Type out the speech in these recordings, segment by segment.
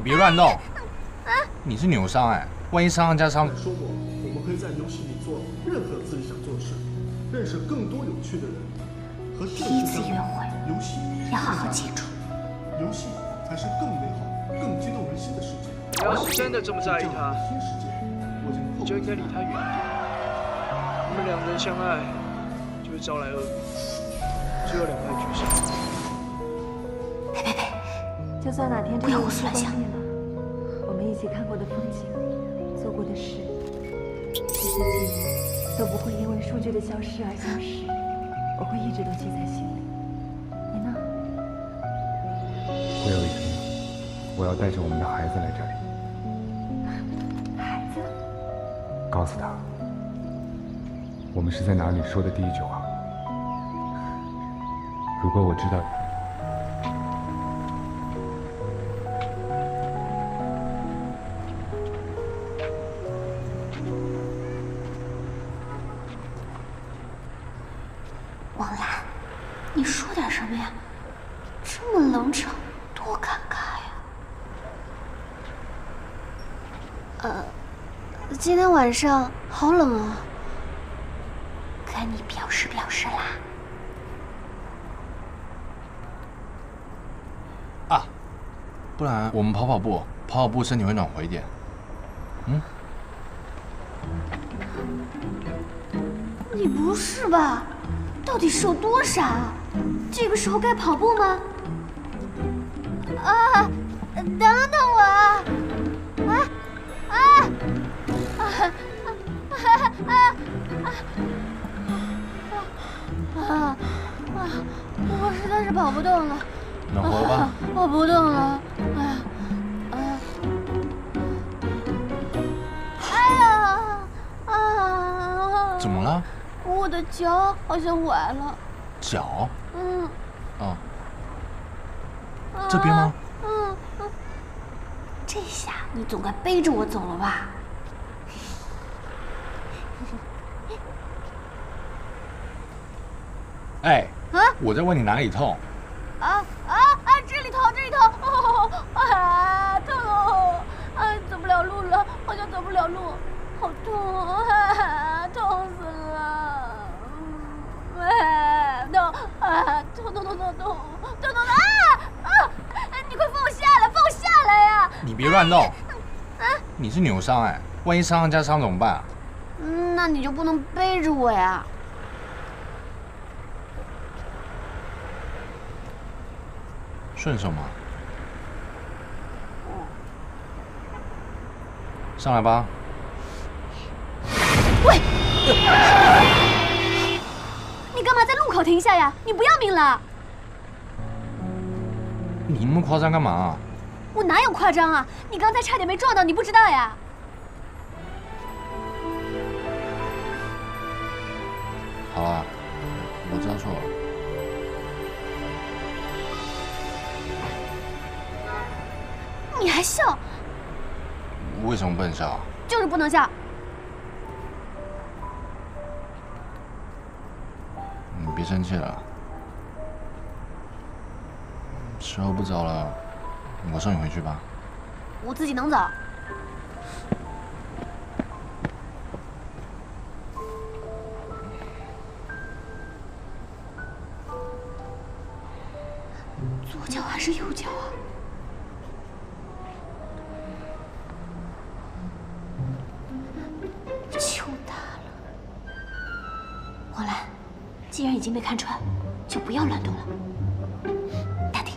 别乱动！你是扭伤哎，万一伤上加伤。说过，我们可以在游戏里做任何自己想做的事，认识更多有趣的人。和第一次约会，游戏要好好记住。游戏才是更美好、更激动人心的世界。你要是真的这么在意他，新世界，你就应该离他远一点。你们两人相爱，就会招来恶果，只有两败俱伤。呸！就算哪天不要胡思乱想。我们一起看过的风景，做过的事，这些记忆都不会因为数据的消失而消失，我会一直都记在心里。你呢？我有一天，我要带着我们的孩子来这里。孩子？告诉他，我们是在哪里说的第一句话。如果我知道。王兰，你说点什么呀？这么冷场，多尴尬呀！今天晚上好冷啊，跟你表示表示啦。啊，不然我们跑跑步，跑跑步身体会暖和一点。嗯？你不是吧？到底是有多傻啊？这个时候该跑步吗？啊！等等我啊！我实在是跑不动了。暖和了吧？我不动了。怎么了？我的脚好像崴了。脚？嗯。哦。这边吗？这下你总该背着我走了吧？哎，我在问你哪里痛？这里痛，这里痛，痛！走不了路了，好像走不了路，好痛，痛死了！痛！你快放我下来，放我下来呀！你别乱动！你是扭伤哎，万一伤上加伤怎么办啊？那你就不能背着我呀？顺手吗？上来吧。喂！你干嘛在路口停下呀？你不要命了？你那么夸张干嘛啊？我哪有夸张啊？你刚才差点没撞到，你不知道呀？好了，我知道错了。你还笑？为什么不能笑？就是不能笑。你别生气了。时候不早了，我送你回去吧。我自己能走。左脚还是右脚啊？糗大了！王兰，既然已经被看穿，就不要乱动了。淡定。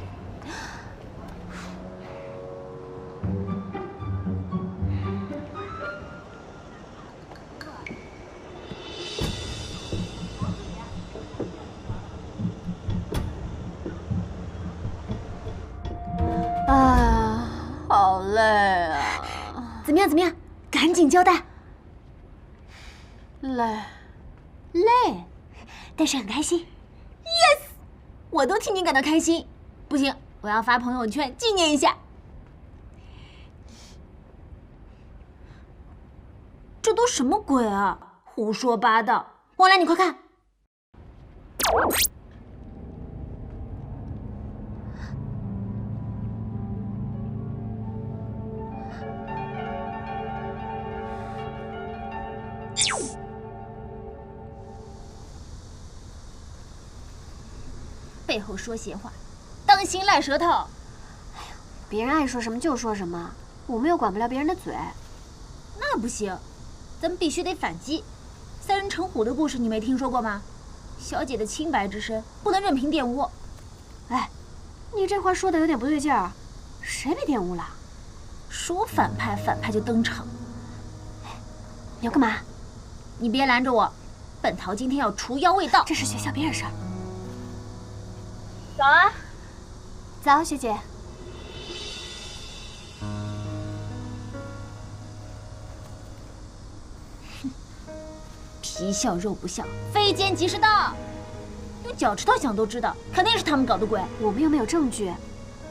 好累啊！怎么样？赶紧交代。累，但是很开心。Yes， 我都替你感到开心。不行，我要发朋友圈纪念一下。这都什么鬼啊！胡说八道！王兰，你快看。背后说闲话，当心赖舌头。别人爱说什么就说什么，我们又管不了别人的嘴。那不行，咱们必须得反击。三人成虎的故事你没听说过吗？小姐的清白之身不能任凭玷污。哎，你这话说的有点不对劲儿，谁被玷污了？说反派，反派就登场。你要干嘛？你别拦着我，本桃今天要除妖卫道。这是学校别人事儿。早啊。早，学姐。皮笑肉不笑，非奸即是盗。用脚趾头想都知道，肯定是他们搞的鬼。我们又没有证据。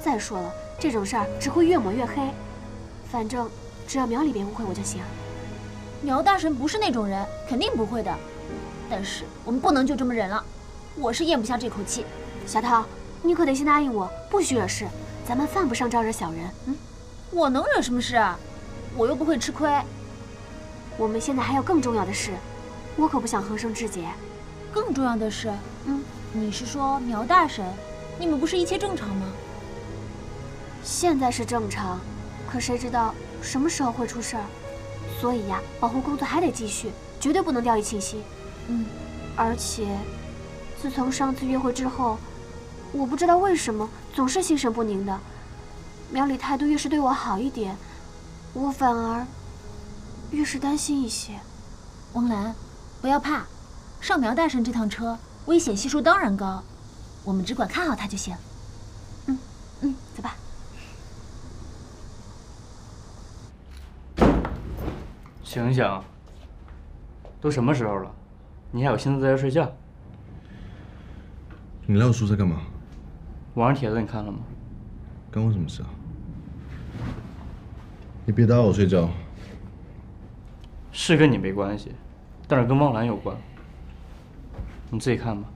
再说了，这种事儿只会越抹越黑。反正只要苗里别误会我就行。苗大神不是那种人，肯定不会的。但是我们不能就这么忍了，我是咽不下这口气。小涛，你可得先答应我，不许惹事。咱们犯不上招惹小人。我能惹什么事啊？我又不会吃亏。我们现在还有更重要的事，我可不想横生枝节。更重要的是，你是说苗大神？你们不是一切正常吗？现在是正常，可谁知道什么时候会出事儿？所以呀，保护工作还得继续，绝对不能掉以轻心。而且，自从上次约会之后，我不知道为什么总是心神不宁的。苗里态度越是对我好一点，我反而越是担心一些。翁兰，不要怕，上苗大神这趟车，危险系数当然高，我们只管看好他就行。走吧。醒醒！都什么时候了，你还有心思在这睡觉？你来我宿舍干嘛？网上帖子你看了吗？干我什么事啊？你别打扰我睡觉。是跟你没关系，但是跟汪兰有关。你自己看吧。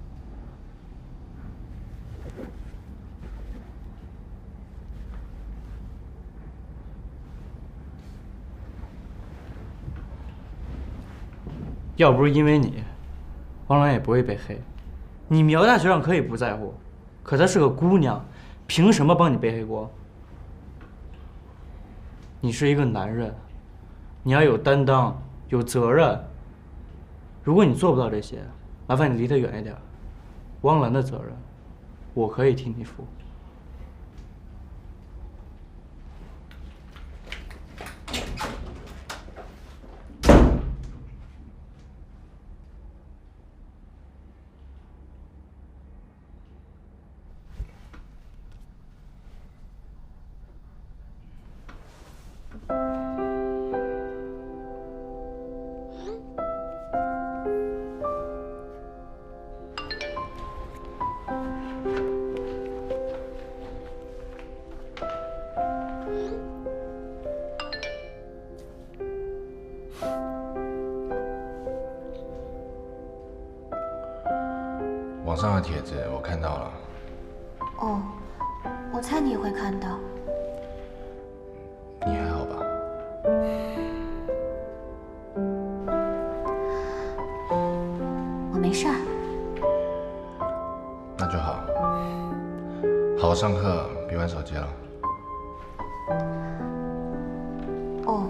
要不是因为你，汪兰也不会被黑。你苗大学长可以不在乎，可她是个姑娘，凭什么帮你背黑锅？你是一个男人，你要有担当，有责任。如果你做不到这些，麻烦你离他远一点。汪兰的责任，我可以替你负。网上的帖子我看到了。哦，我猜你也会看到。你还好吧？我没事儿。那就好。好好上课，别玩手机了。哦。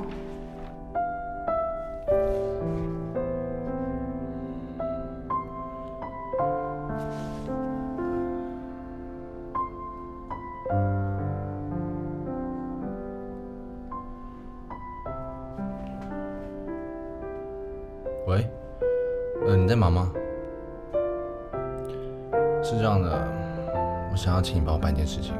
喂，你在忙吗？是这样的，我想要请你帮我办一件事情。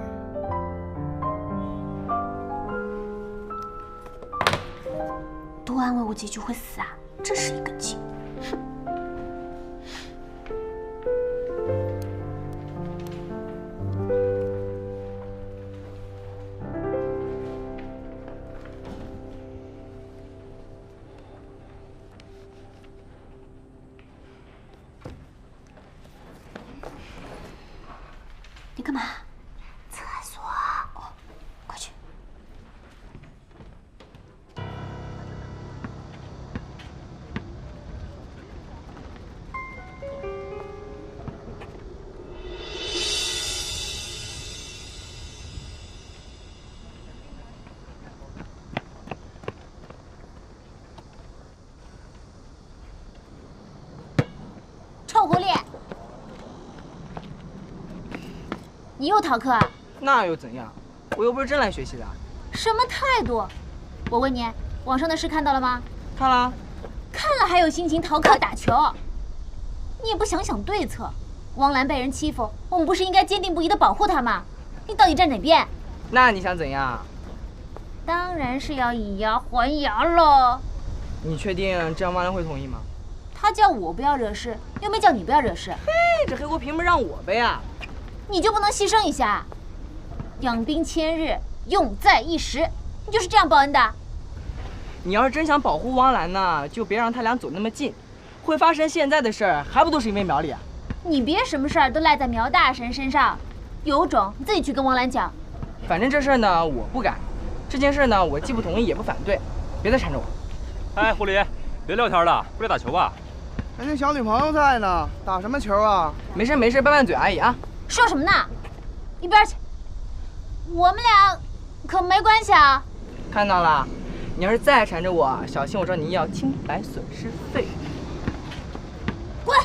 多安慰我几句会死啊！真是一根筋。你干嘛？厕所。哦，快去。你又逃课啊？那又怎样？我又不是真来学习的。什么态度？我问你，网上的事看到了吗？看了。看了还有心情逃课打球？你也不想想对策。汪兰被人欺负，我们不是应该坚定不移地保护她吗？你到底站哪边？那你想怎样？当然是要以牙还牙喽。你确定这样汪兰会同意吗？他叫我不要惹事，又没叫你不要惹事。嘿，这黑锅凭什么让我背啊？你就不能牺牲一下？养兵千日，用在一时，你就是这样报恩的。你要是真想保护汪兰呢，就别让他俩走那么近。会发生现在的事儿，还不都是因为苗里啊？你别什么事儿都赖在苗大神身上，有种你自己去跟汪兰讲。反正这事儿呢，我不敢。这件事呢，我既不同意也不反对，别再缠着我。哎，狐狸，别聊天了，过来打球吧。人家小女朋友在呢，打什么球啊？没事没事，拌拌嘴而已啊。说什么呢？一边去！我们俩可没关系啊。看到了，你要是再缠着我，小心我找你要清白损失费。滚！